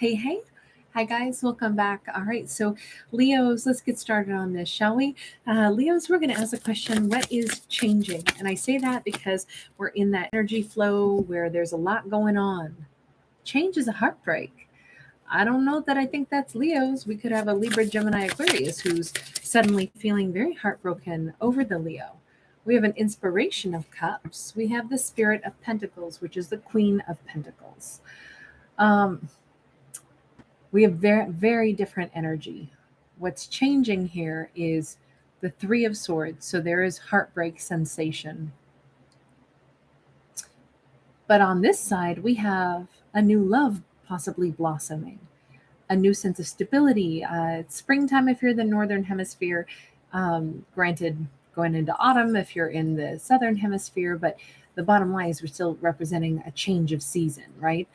Hey, hey. Hi, guys. Welcome back. All right. So, Leos, let's get started on this, shall we? Leos, we're going to ask the question, what is changing? And I say that because we're in that energy flow where there's a lot going on. Change is a heartbreak. I don't know that I think that's Leos. We could have a Libra, Gemini, Aquarius who's suddenly feeling very heartbroken over the Leo. We have an inspiration of cups. We have the spirit of pentacles, which is the queen of pentacles. Um, we have very, very different energy. What's changing here is the Three of Swords. So there is heartbreak sensation. But on this side, we have a new love possibly blossoming, a new sense of stability. It's springtime if you're in the northern hemisphere. Granted, going into autumn if you're in the southern hemisphere, but the bottom line is we're still representing a change of season, right?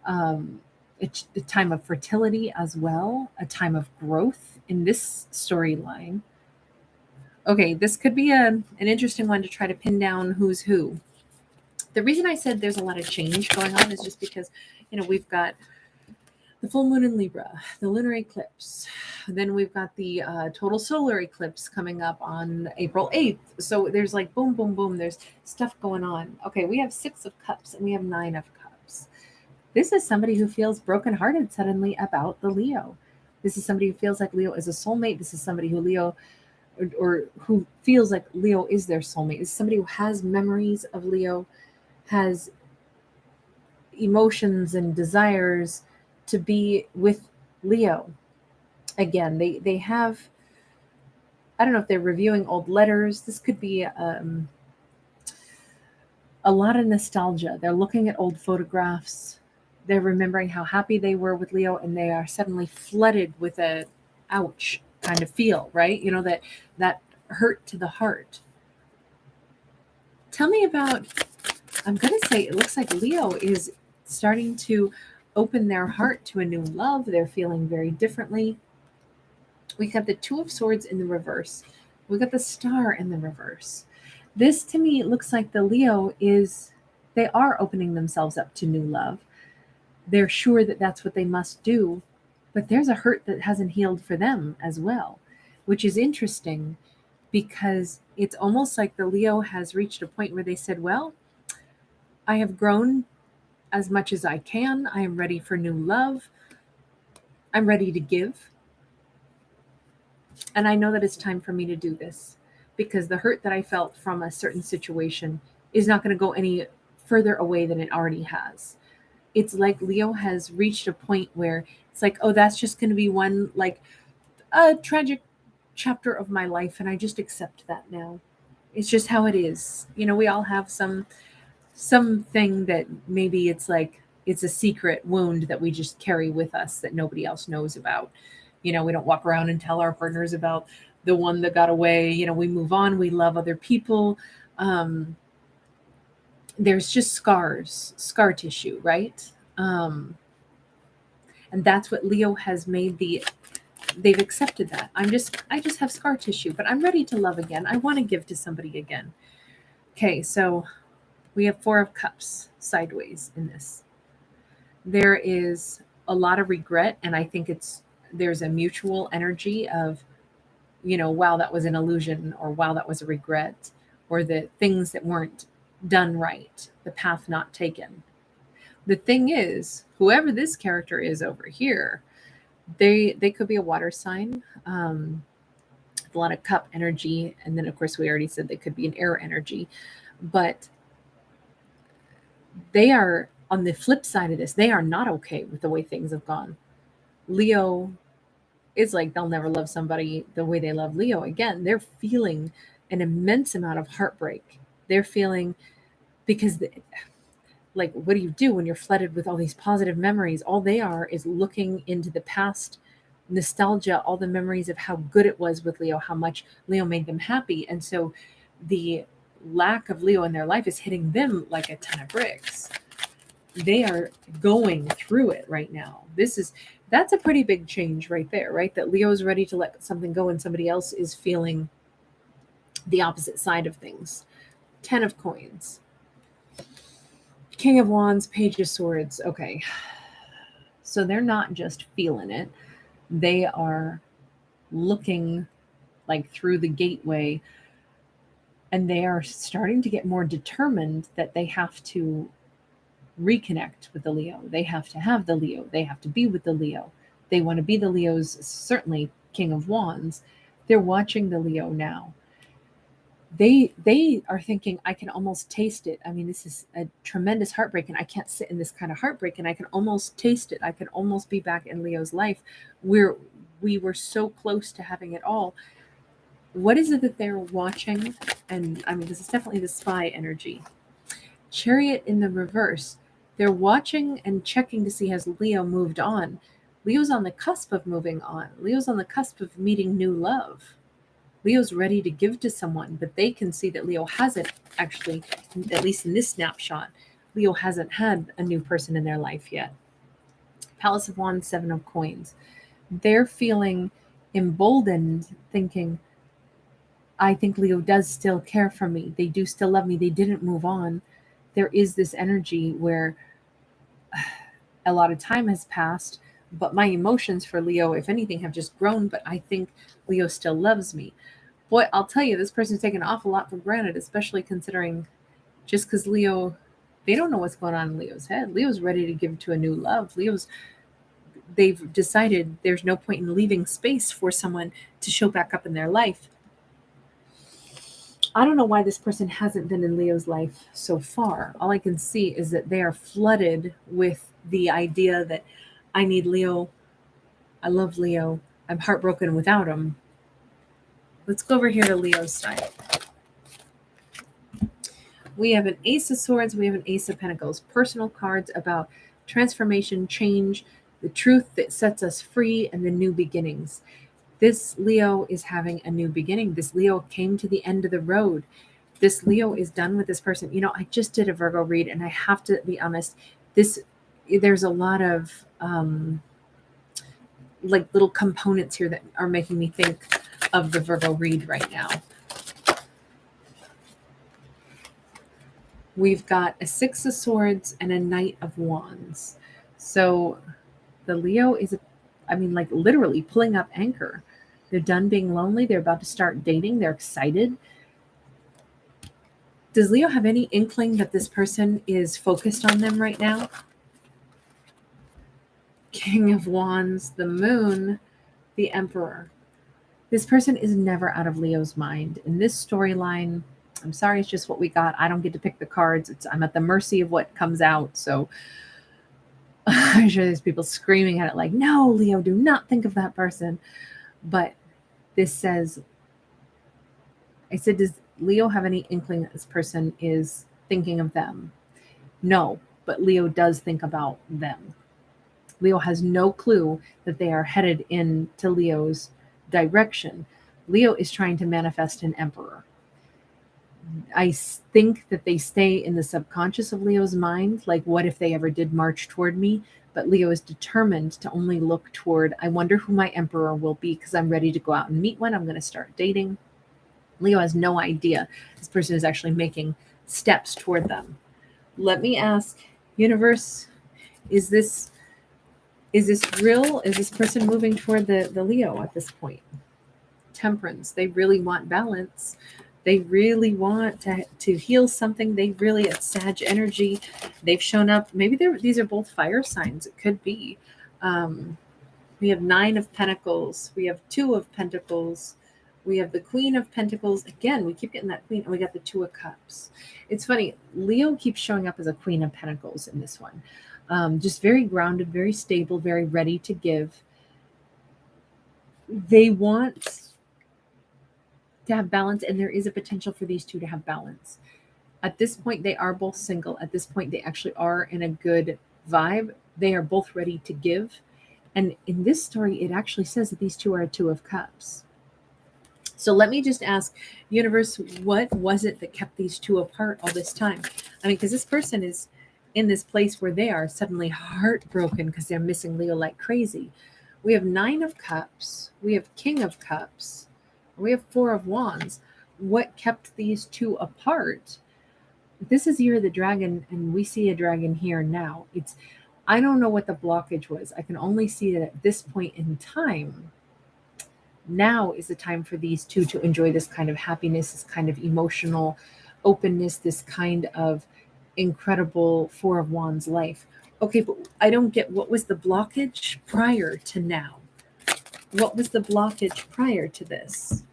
Um, it's a time of fertility as well, a time of growth in this storyline. Okay, this could be an interesting one to try to pin down who's who. The reason I said there's a lot of change going on is just because, we've got the full moon in Libra, the lunar eclipse. Then we've got the total solar eclipse coming up on April 8th. So there's like boom, boom, boom. There's stuff going on. Okay, we have Six of Cups and we have Nine of Cups. This is somebody who feels brokenhearted suddenly about the Leo. This is somebody who feels like Leo is a soulmate. This is somebody who or who feels like Leo is their soulmate. This is somebody who has memories of Leo, has emotions and desires to be with Leo. Again, they have, I don't know if they're reviewing old letters. This could be a lot of nostalgia. They're looking at old photographs. They're remembering how happy they were with Leo, and they are suddenly flooded with a ouch kind of feel, right? That hurt to the heart. Tell me about, I'm going to say it looks like Leo is starting to open their heart to a new love. They're feeling very differently. We got the Two of Swords in the reverse. We got the Star in the reverse. This to me looks like the Leo is, they are opening themselves up to new love. They're sure that that's what they must do, but there's a hurt that hasn't healed for them as well, which is interesting because it's almost like the Leo has reached a point where they said, well, I have grown as much as I can. I am ready for new love. I'm ready to give. And I know that it's time for me to do this because the hurt that I felt from a certain situation is not going to go any further away than it already has. It's like Leo has reached a point where it's like, oh, that's just going to be one, like a tragic chapter of my life. And I just accept that now. It's just how it is. We all have something that maybe it's like it's a secret wound that we just carry with us that nobody else knows about. We don't walk around and tell our partners about the one that got away. We move on, we love other people. um, there's just scar tissue, right? um, and that's what Leo has made they've accepted that. I just have scar tissue, but I'm ready to love again. I want to give to somebody again. Okay, so we have Four of Cups sideways in this. There is a lot of regret, and I think there's a mutual energy of, wow, that was an illusion, or wow, that was a regret, or the things that weren't done right, the path not taken. The thing is, whoever this character is over here, they could be a water sign, a lot of cup energy, and then of course we already said they could be an air energy, but they are on the flip side of this. They are not okay with the way things have gone. Leo is like they'll never love somebody the way they love Leo again. They're feeling an immense amount of heartbreak. They're feeling because like what do you do when you're flooded with all these positive memories? All they are is looking into the past, nostalgia, all the memories of how good it was with Leo, how much Leo made them happy. And so the lack of Leo in their life is hitting them like a ton of bricks. They are going through it right now. That's a pretty big change right there, right? That Leo is ready to let something go and somebody else is feeling the opposite side of things. 10 of Coins, King of Wands, Page of Swords. Okay, So they're not just feeling it, they are looking like through the gateway, and they are starting to get more determined that they have to reconnect with the Leo. They have to have the Leo. They have to be with the Leo. They want to be the Leo's, certainly King of Wands. They're watching the Leo now. They are thinking, I can almost taste it. I mean, this is a tremendous heartbreak, and I can't sit in this kind of heartbreak, and I can almost taste it. I can almost be back in Leo's life where we were so close to having it all. What is it that they're watching? And I mean, this is definitely the spy energy. Chariot in the reverse. They're watching and checking to see has Leo moved on. Leo's on the cusp of moving on. Leo's on the cusp of meeting new love. Leo's ready to give to someone, but they can see that Leo hasn't actually, at least in this snapshot, Leo hasn't had a new person in their life yet. Palace of Wands, Seven of Coins. They're feeling emboldened, thinking, I think Leo does still care for me. They do still love me. They didn't move on. There is this energy where a lot of time has passed, but my emotions for Leo, if anything, have just grown. But I think Leo still loves me. Boy, I'll tell you, this person's taken an awful lot for granted, especially considering just because Leo, they don't know what's going on in Leo's head. Leo's ready to give to a new love. They've decided there's no point in leaving space for someone to show back up in their life. I don't know why this person hasn't been in Leo's life so far. All I can see is that they are flooded with the idea that I need Leo. I love Leo. I'm heartbroken without him. Let's go over here to Leo's side. We have an Ace of Swords. We have an Ace of Pentacles. Personal cards about transformation, change, the truth that sets us free, and the new beginnings. This Leo is having a new beginning. This Leo came to the end of the road. This Leo is done with this person. You know, I just did a Virgo read, and I have to be honest, there's a lot of like little components here that are making me think of the Virgo read right now. We've got a Six of Swords and a Knight of Wands. So the Leo is, like literally pulling up anchor. They're done being lonely. They're about to start dating. They're excited. Does Leo have any inkling that this person is focused on them right now? King of Wands, the Moon, the Emperor. This person is never out of Leo's mind. In this storyline, I'm sorry, it's just what we got. I don't get to pick the cards. I'm at the mercy of what comes out. So I'm sure there's people screaming at it like, no, Leo, do not think of that person. But this says, I said, does Leo have any inkling that this person is thinking of them? No, but Leo does think about them. Leo has no clue that they are headed into Leo's direction. Leo is trying to manifest an emperor. I think that they stay in the subconscious of Leo's mind. Like, what if they ever did march toward me? But Leo is determined to only look toward, I wonder who my emperor will be because I'm ready to go out and meet one. I'm going to start dating. Leo has no idea this person is actually making steps toward them. Let me ask, universe, is this real? Is this person moving toward the Leo at this point? Temperance. They really want balance. They really want to heal something. They really, it's Sag energy. They've shown up. Maybe these are both fire signs. It could be. We have Nine of Pentacles. We have Two of Pentacles. We have the Queen of Pentacles. Again, we keep getting that Queen. And we got the Two of Cups. It's funny. Leo keeps showing up as a Queen of Pentacles in this one. Just very grounded, very stable, very ready to give. They want to have balance, and there is a potential for these two to have balance. At this point, they are both single. At this point, they actually are in a good vibe. They are both ready to give. And in this story, it actually says that these two are a Two of Cups. So let me just ask, universe, what was it that kept these two apart all this time? Because this person is in this place where they are suddenly heartbroken because they're missing Leo like crazy. We have Nine of Cups. We have King of Cups. We have Four of Wands. What kept these two apart? This is Year of the Dragon, and we see a dragon here now. It's I don't know what the blockage was. I can only see that at this point in time, now is the time for these two to enjoy this kind of happiness, this kind of emotional openness, this kind of incredible Four of Wands life. Okay, but I don't get, what was the blockage prior to now? What was the blockage prior to this?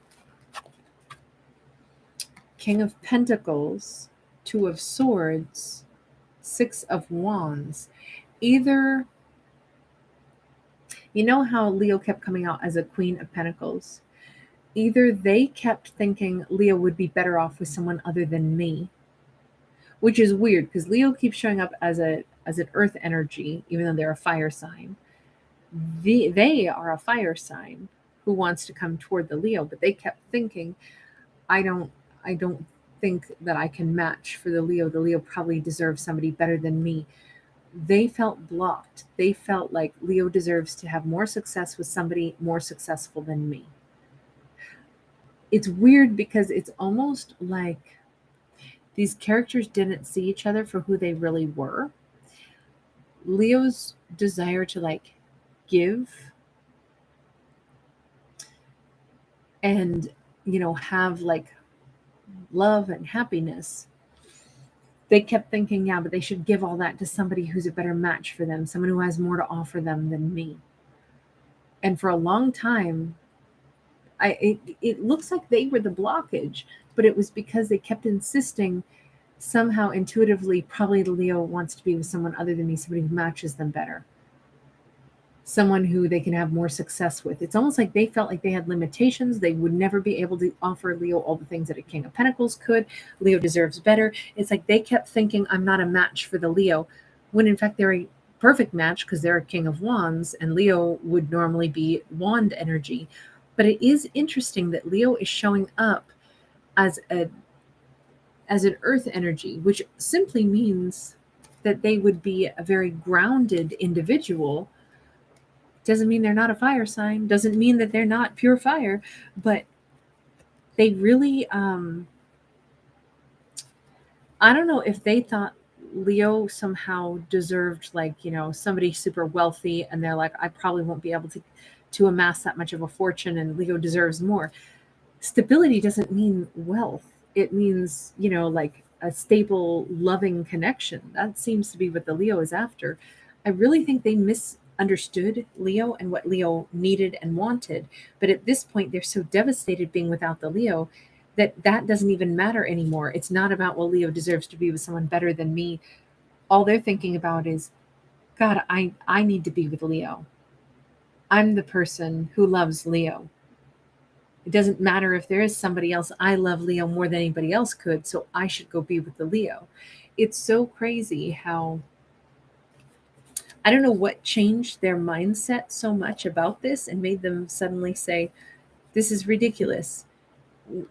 King of Pentacles, Two of Swords, Six of Wands. Either, you know how Leo kept coming out as a Queen of Pentacles? Either they kept thinking Leo would be better off with someone other than me, which is weird because Leo keeps showing up as an earth energy, even though they're a fire sign. They are a fire sign who wants to come toward the Leo, but they kept thinking, I don't think that I can match for the Leo. The Leo probably deserves somebody better than me. They felt blocked. They felt like Leo deserves to have more success with somebody more successful than me. It's weird because it's almost like these characters didn't see each other for who they really were. Leo's desire to like give and, have like love and happiness. They kept thinking, yeah, but they should give all that to somebody who's a better match for them, someone who has more to offer them than me. And for a long time, it looks like they were the blockage, but it was because they kept insisting somehow intuitively, probably Leo wants to be with someone other than me, somebody who matches them better, someone who they can have more success with. It's almost like they felt like they had limitations. They would never be able to offer Leo all the things that a King of Pentacles could. Leo deserves better. It's like they kept thinking, I'm not a match for the Leo, when in fact they're a perfect match because they're a King of Wands and Leo would normally be wand energy. But it is interesting that Leo is showing up as an earth energy, which simply means that they would be a very grounded individual. Doesn't mean they're not a fire sign, doesn't mean that they're not pure fire, but they really, I don't know if they thought Leo somehow deserved, like, somebody super wealthy and they're like, I probably won't be able to amass that much of a fortune and Leo deserves more. Stability doesn't mean wealth. It means, like a stable, loving connection. That seems to be what the Leo is after. I really think they misunderstood Leo and what Leo needed and wanted. But at this point, they're so devastated being without the Leo that doesn't even matter anymore. It's not about, well, Leo deserves to be with someone better than me. All they're thinking about is, God, I need to be with Leo. I'm the person who loves Leo. It doesn't matter if there is somebody else. I love Leo more than anybody else could, so I should go be with the Leo. It's so crazy how, I don't know what changed their mindset so much about this and made them suddenly say, this is ridiculous.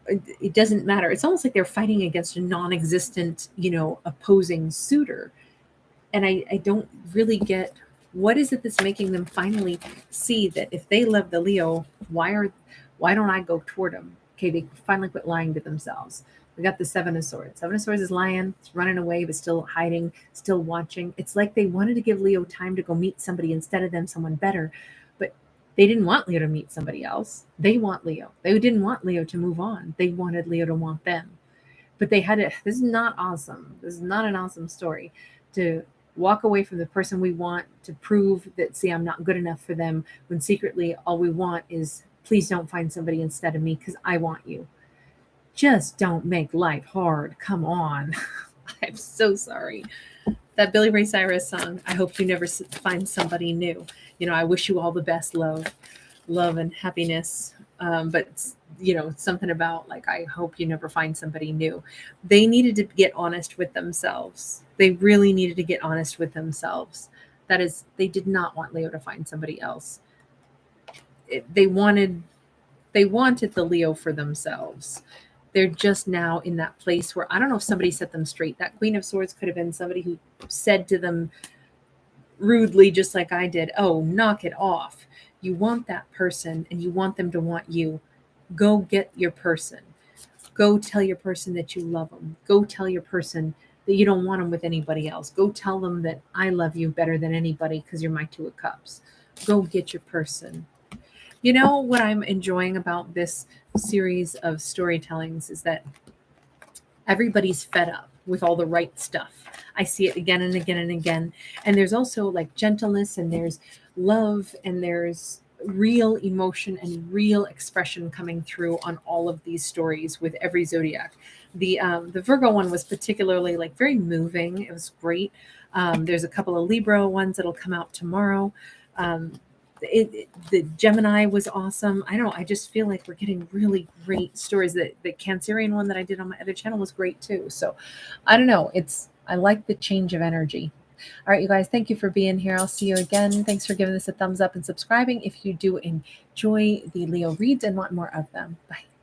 It doesn't matter. It's almost like they're fighting against a non-existent, opposing suitor. And I don't really get, what is it that's making them finally see that if they love the Leo, why don't I go toward him? Okay, they finally quit lying to themselves. We got the Seven of Swords. Seven of Swords is lying, it's running away, but still hiding, still watching. It's like they wanted to give Leo time to go meet somebody instead of them, someone better. But they didn't want Leo to meet somebody else. They want Leo. They didn't want Leo to move on. They wanted Leo to want them. But they had to, this is not awesome. This is not an awesome story to walk away from the person we want to prove that, see, I'm not good enough for them, when secretly all we want is, please don't find somebody instead of me because I want you. Just don't make life hard. Come on. I'm so sorry. That Billy Ray Cyrus song, I hope you never find somebody new. I wish you all the best, love and happiness. But something about, like, I hope you never find somebody new. They needed to get honest with themselves. They really needed to get honest with themselves. That is, they did not want Leo to find somebody else. They wanted the Leo for themselves. They're just now in that place where, I don't know if somebody set them straight. That Queen of Swords could have been somebody who said to them rudely, just like I did, oh, knock it off. You want that person and you want them to want you. Go get your person. Go tell your person that you love them. Go tell your person that you don't want them with anybody else. Go tell them that I love you better than anybody because you're my Two of Cups. Go get your person. You know what I'm enjoying about this series of storytellings is that everybody's fed up with all the right stuff. I see it again and again and again. And there's also like gentleness, and there's love, and there's real emotion and real expression coming through on all of these stories with every zodiac. The Virgo one was particularly like very moving. It was great. There's a couple of Libra ones that'll come out tomorrow. Um, the Gemini was awesome. I don't know. I just feel like we're getting really great stories. The Cancerian one that I did on my other channel was great too. So I don't know. I like the change of energy. All right, you guys, thank you for being here. I'll see you again. Thanks for giving this a thumbs up and subscribing if you do enjoy the Leo reads and want more of them. Bye.